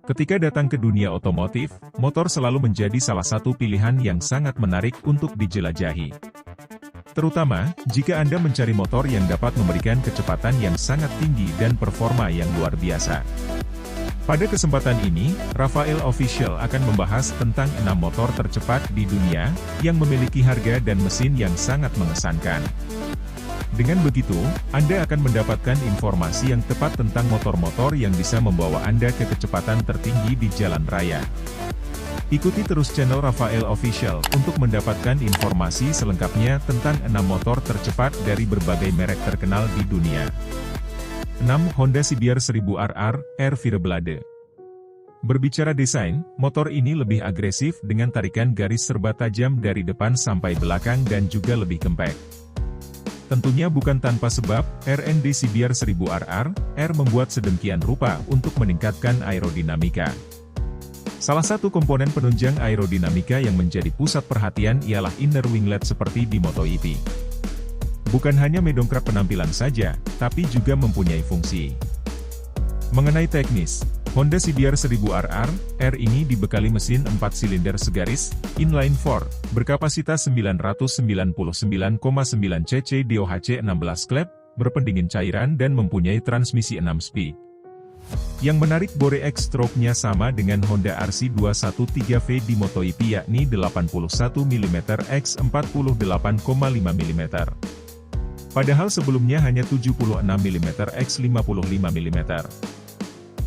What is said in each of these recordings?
Ketika datang ke dunia otomotif, motor selalu menjadi salah satu pilihan yang sangat menarik untuk dijelajahi. Terutama, jika Anda mencari motor yang dapat memberikan kecepatan yang sangat tinggi dan performa yang luar biasa. Pada kesempatan ini, Rafael Official akan membahas tentang 6 motor tercepat di dunia, yang memiliki harga dan mesin yang sangat mengesankan. Dengan begitu, Anda akan mendapatkan informasi yang tepat tentang motor-motor yang bisa membawa Anda ke kecepatan tertinggi di jalan raya. Ikuti terus channel Rafael Official untuk mendapatkan informasi selengkapnya tentang 6 motor tercepat dari berbagai merek terkenal di dunia. 6. Honda CBR 1000RR, R Fireblade. Berbicara desain, motor ini lebih agresif dengan tarikan garis serba tajam dari depan sampai belakang dan juga lebih compact. Tentunya bukan tanpa sebab, R&D CBR 1000RR, R membuat sedemikian rupa untuk meningkatkan aerodinamika. Salah satu komponen penunjang aerodinamika yang menjadi pusat perhatian ialah inner winglet seperti di MotoGP. Bukan hanya mendongkrak penampilan saja, tapi juga mempunyai fungsi. Mengenai teknis, Honda CBR 1000RR, R ini dibekali mesin 4 silinder segaris, inline-4, berkapasitas 999,9 cc DOHC 16 klep, berpendingin cairan dan mempunyai transmisi 6 speed. Yang menarik bore X-stroke-nya sama dengan Honda RC213V di MotoGP yakni 81 mm x 48,5 mm. Padahal sebelumnya hanya 76 mm x 55 mm.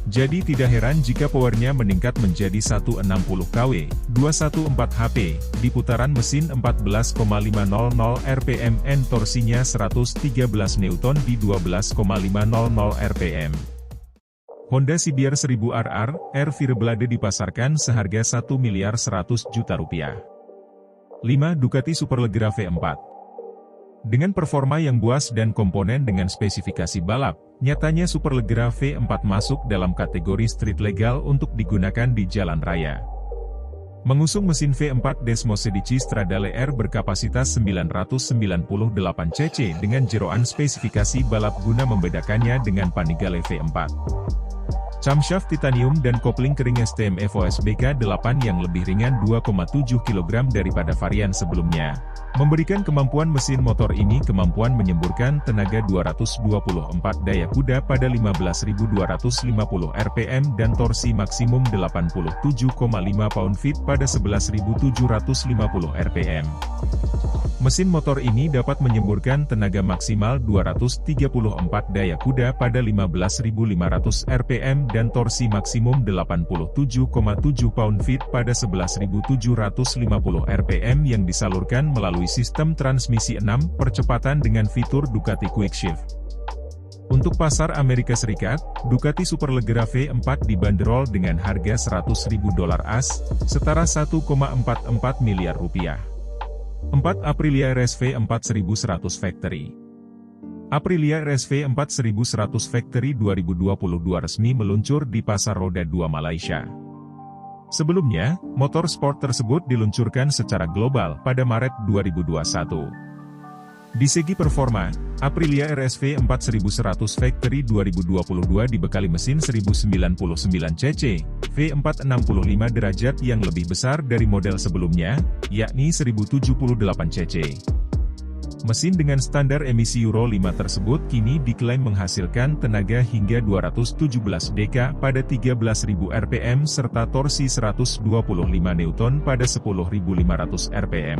Jadi tidak heran jika powernya meningkat menjadi 160 kW, 214 HP, di putaran mesin 14,500 rpm and torsinya 113 Newton di 12,500 rpm. Honda CBR 1000RR, R Fireblade dipasarkan seharga Rp1.100.000.000. 5. Ducati Superleggera V4. Dengan performa yang buas dan komponen dengan spesifikasi balap, nyatanya Superleggera V4 masuk dalam kategori street legal untuk digunakan di jalan raya. Mengusung mesin V4 Desmo 16 Stradale R berkapasitas 998 cc dengan jeroan spesifikasi balap guna membedakannya dengan Panigale V4. Camshaft titanium dan kopling kering STM Evo SBK 8 yang lebih ringan 2,7 kg daripada varian sebelumnya. Memberikan kemampuan mesin motor ini kemampuan menyemburkan tenaga 224 daya kuda pada 15.250 rpm dan torsi maksimum 87,5 pound-feet pada 11.750 rpm. Mesin motor ini dapat menyemburkan tenaga maksimal 234 daya kuda pada 15.500 rpm dan torsi maksimum 87,7 pound-feet pada 11.750 rpm yang disalurkan melalui sistem transmisi 6 percepatan dengan fitur Ducati Quick Shift. Untuk pasar Amerika Serikat, Ducati Superleggera V4 dibanderol dengan harga $100.000 AS, setara 1,44 miliar rupiah. 4. Aprilia RS V4 1100 Factory. Aprilia RS V4 1100 Factory 2022 resmi meluncur di pasar roda 2 Malaysia. Sebelumnya, motor sport tersebut diluncurkan secara global pada Maret 2021. Di segi performa, Aprilia RS V4 1100 Factory 2022 dibekali mesin 1099 cc, V4 65 derajat yang lebih besar dari model sebelumnya, yakni 1078 cc. Mesin dengan standar emisi Euro 5 tersebut kini diklaim menghasilkan tenaga hingga 217 dk pada 13.000 rpm serta torsi 125 Newton pada 10.500 rpm.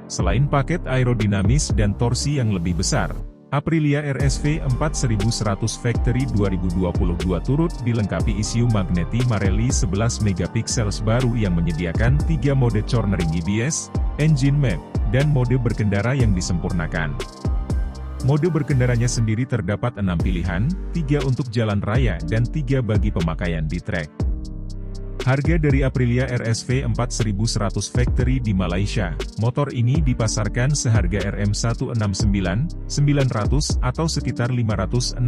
Selain paket aerodinamis dan torsi yang lebih besar, Aprilia RS V4 1100 Factory 2022 turut dilengkapi ECU Magneti Marelli 11 MP baru yang menyediakan 3 mode cornering ABS, engine map, dan mode berkendara yang disempurnakan. Mode berkendaranya sendiri terdapat 6 pilihan, 3 untuk jalan raya dan 3 bagi pemakaian di trek. Harga dari Aprilia RS V4 1100 Factory di Malaysia, motor ini dipasarkan seharga Rp169.900 atau sekitar 567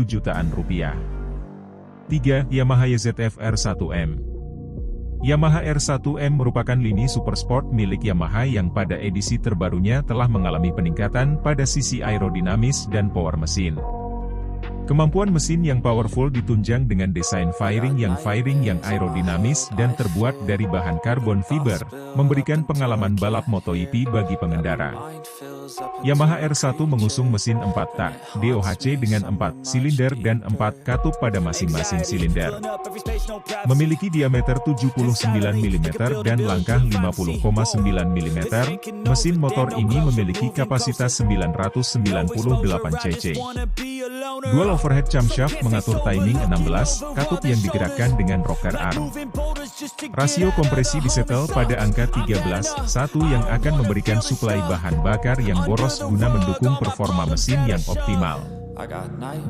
jutaan rupiah. 3. Yamaha YZF-R1M. Yamaha R1M merupakan lini supersport milik Yamaha yang pada edisi terbarunya telah mengalami peningkatan pada sisi aerodinamis dan power mesin. Kemampuan mesin yang powerful ditunjang dengan desain fairing yang aerodinamis dan terbuat dari bahan karbon fiber, memberikan pengalaman balap MotoGP bagi pengendara. Yamaha R1 mengusung mesin 4 tak, DOHC dengan 4 silinder dan 4 katup pada masing-masing silinder. Memiliki diameter 79 mm dan langkah 50,9 mm, mesin motor ini memiliki kapasitas 998 cc. Dual overhead camshaft mengatur timing 16 katup yang digerakkan dengan rocker arm. Rasio kompresi disetel pada angka 13:1 yang akan memberikan suplai bahan bakar yang boros guna mendukung performa mesin yang optimal.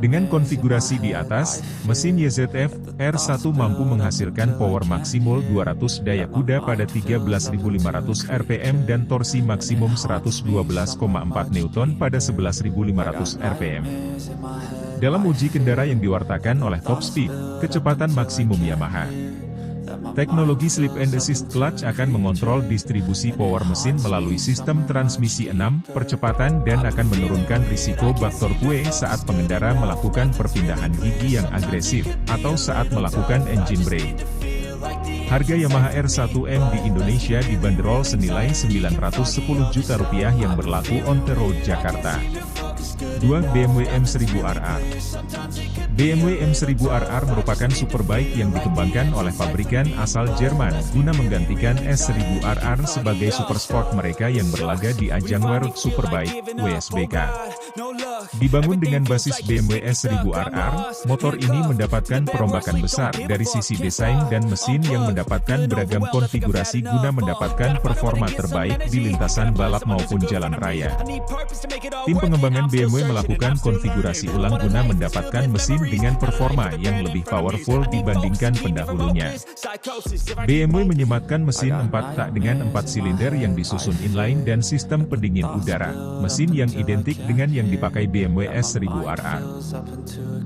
Dengan konfigurasi di atas, mesin YZF R1 mampu menghasilkan power maksimal 200 daya kuda pada 13.500 rpm dan torsi maksimum 112,4 Newton pada 11.500 rpm. Dalam uji kendara yang diwartakan oleh Top Speed, kecepatan maksimum Yamaha. Teknologi Slip and Assist Clutch akan mengontrol distribusi power mesin melalui sistem transmisi 6 percepatan dan akan menurunkan risiko bak torque saat pengendara melakukan perpindahan gigi yang agresif, atau saat melakukan engine brake. Harga Yamaha R1M di Indonesia dibanderol senilai Rp910 juta yang berlaku on the road Jakarta. 2. BMW M1000RR. BMW M1000RR merupakan superbike yang dikembangkan oleh pabrikan asal Jerman guna menggantikan S1000RR sebagai supersport mereka yang berlaga di ajang World Superbike (WSBK). Dibangun dengan basis BMW S1000RR, motor ini mendapatkan perombakan besar dari sisi desain dan mesin yang mendapatkan beragam konfigurasi guna mendapatkan performa terbaik di lintasan balap maupun jalan raya. Tim pengembangan BMW melakukan konfigurasi ulang guna mendapatkan mesin dengan performa yang lebih powerful dibandingkan pendahulunya. BMW menyematkan mesin 4 tak dengan 4 silinder yang disusun inline dan sistem pendingin udara, mesin yang identik dengan yang dipakai BMW S1000RR.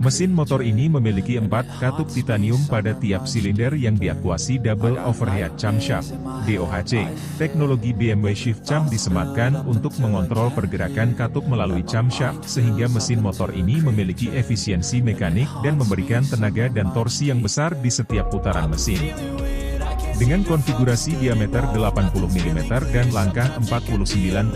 Mesin motor ini memiliki 4 katup titanium pada tiap silinder yang diakuasi double overhead camshaft, DOHC. Teknologi BMW Shift Cam disematkan untuk mengontrol pergerakan katup melalui camshaft sehingga mesin motor ini memiliki efisiensi mekanik dan memberikan tenaga dan torsi yang besar di setiap putaran mesin. Dengan konfigurasi diameter 80 mm dan langkah 49,7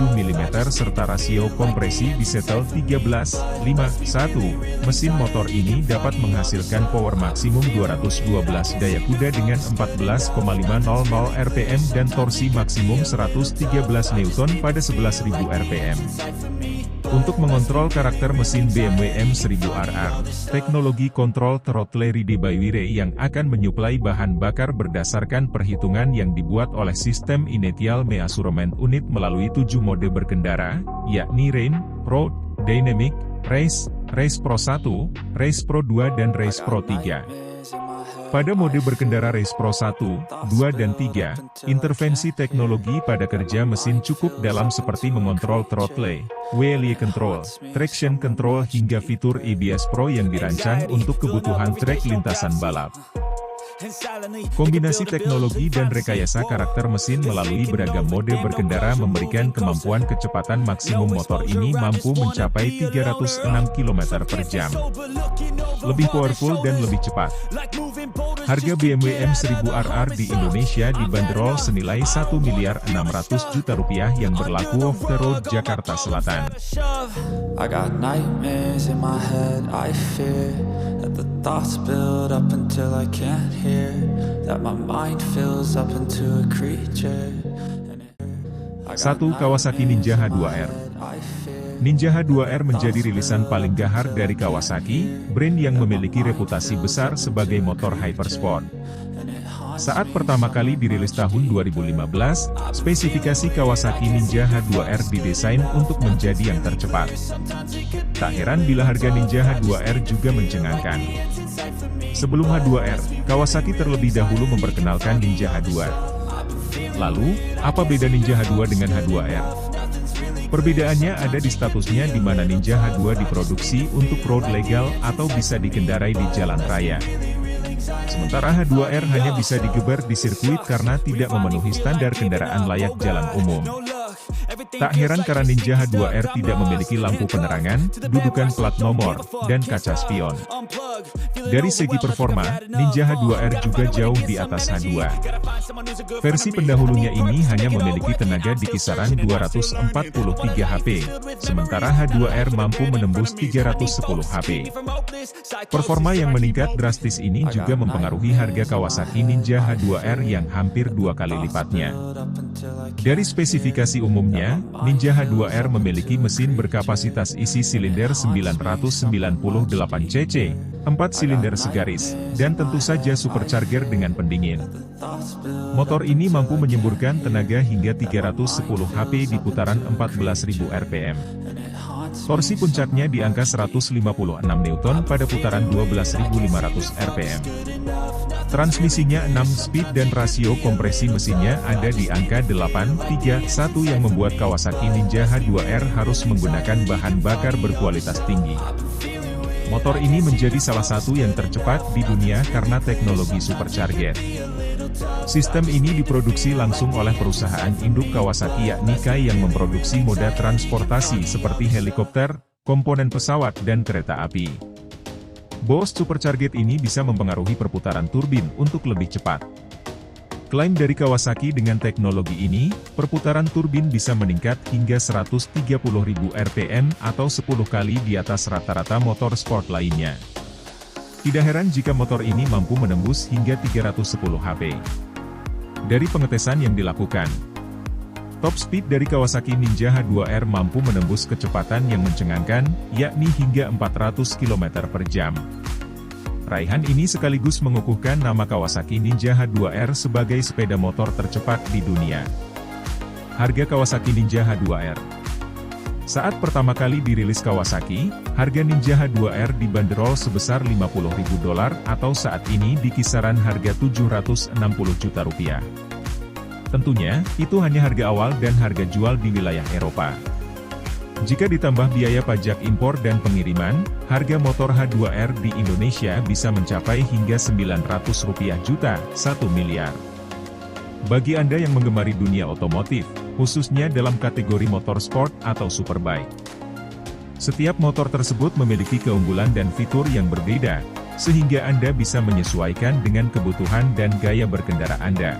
mm serta rasio kompresi disetel 13:5:1, mesin motor ini dapat menghasilkan power maksimum 212 daya kuda dengan 14,500 rpm dan torsi maksimum 113 Newton pada 11.000 rpm. Untuk mengontrol karakter mesin BMW M1000RR, teknologi kontrol throttle ready-by-wire yang akan menyuplai bahan bakar berdasarkan perhitungan yang dibuat oleh sistem Inertial Measurement Unit melalui 7 mode berkendara, yakni Rain, Road, Dynamic, Race, Race Pro 1, Race Pro 2 dan Race Pro 3. Pada mode berkendara Race Pro 1, 2 dan 3, intervensi teknologi pada kerja mesin cukup dalam seperti mengontrol throttle, wheel control, traction control hingga fitur ABS Pro yang dirancang untuk kebutuhan trek lintasan balap. Kombinasi teknologi dan rekayasa karakter mesin melalui beragam mode berkendara memberikan kemampuan kecepatan maksimum motor ini mampu mencapai 306 km per jam. Lebih powerful dan lebih cepat. Harga BMW M1000RR di Indonesia dibanderol senilai Rp1.600 juta yang berlaku off the road Jakarta Selatan. I got nightmares in my head, I fear that the thoughts build up until I can't hear, that my mind fills up into a creature. 1. Kawasaki Ninja H2R. Ninja H2R menjadi rilisan paling gahar dari Kawasaki, brand yang memiliki reputasi besar sebagai motor hypersport. Saat pertama kali dirilis tahun 2015, spesifikasi Kawasaki Ninja H2R didesain untuk menjadi yang tercepat. Tak heran bila harga Ninja H2R juga mencengangkan. Sebelum H2R, Kawasaki terlebih dahulu memperkenalkan Ninja H2R. Lalu, apa beda Ninja H2 dengan H2R? Perbedaannya ada di statusnya di mana Ninja H2 diproduksi untuk road legal atau bisa dikendarai di jalan raya. Sementara H2R hanya bisa digeber di sirkuit karena tidak memenuhi standar kendaraan layak jalan umum. Tak heran karena Ninja H2R tidak memiliki lampu penerangan, dudukan plat nomor, dan kaca spion. Dari segi performa, Ninja H2R juga jauh di atas H2. Versi pendahulunya ini hanya memiliki tenaga di kisaran 243 HP, sementara H2R mampu menembus 310 HP. Performa yang meningkat drastis ini juga mempengaruhi harga Kawasaki Ninja H2R yang hampir 2 kali lipatnya. Dari spesifikasi umumnya, Ninja H2R memiliki mesin berkapasitas isi silinder 998 cc, 4 silinder segaris, dan tentu saja supercharger dengan pendingin. Motor ini mampu menyemburkan tenaga hingga 310 HP di putaran 14.000 rpm. Torsi puncaknya di angka 156 Newton pada putaran 12.500 rpm. Transmisinya 6 speed dan rasio kompresi mesinnya ada di angka 8:1 yang membuat Kawasaki Ninja H2R harus menggunakan bahan bakar berkualitas tinggi. Motor ini menjadi salah satu yang tercepat di dunia karena teknologi supercharger. Sistem ini diproduksi langsung oleh perusahaan induk Kawasaki yakni Kai yang memproduksi moda transportasi seperti helikopter, komponen pesawat dan kereta api. Boost supercharger ini bisa mempengaruhi perputaran turbin untuk lebih cepat. Klaim dari Kawasaki dengan teknologi ini, perputaran turbin bisa meningkat hingga 130.000 rpm atau 10 kali di atas rata-rata motor sport lainnya. Tidak heran jika motor ini mampu menembus hingga 310 HP. Dari pengetesan yang dilakukan, top speed dari Kawasaki Ninja H2R mampu menembus kecepatan yang mencengangkan, yakni hingga 400 km per jam. Raihan ini sekaligus mengukuhkan nama Kawasaki Ninja H2R sebagai sepeda motor tercepat di dunia. Harga Kawasaki Ninja H2R. Saat pertama kali dirilis Kawasaki, harga Ninja H2R dibanderol sebesar $50.000 atau saat ini di kisaran harga Rp760 juta. Tentunya, itu hanya harga awal dan harga jual di wilayah Eropa. Jika ditambah biaya pajak impor dan pengiriman, harga motor H2R di Indonesia bisa mencapai hingga Rp900 juta, 1 miliar. Bagi Anda yang menggemari dunia otomotif, khususnya dalam kategori motor sport atau superbike, setiap motor tersebut memiliki keunggulan dan fitur yang berbeda, sehingga Anda bisa menyesuaikan dengan kebutuhan dan gaya berkendara Anda.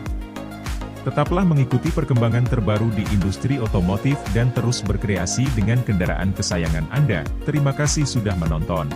Tetaplah mengikuti perkembangan terbaru di industri otomotif dan terus berkreasi dengan kendaraan kesayangan Anda. Terima kasih sudah menonton.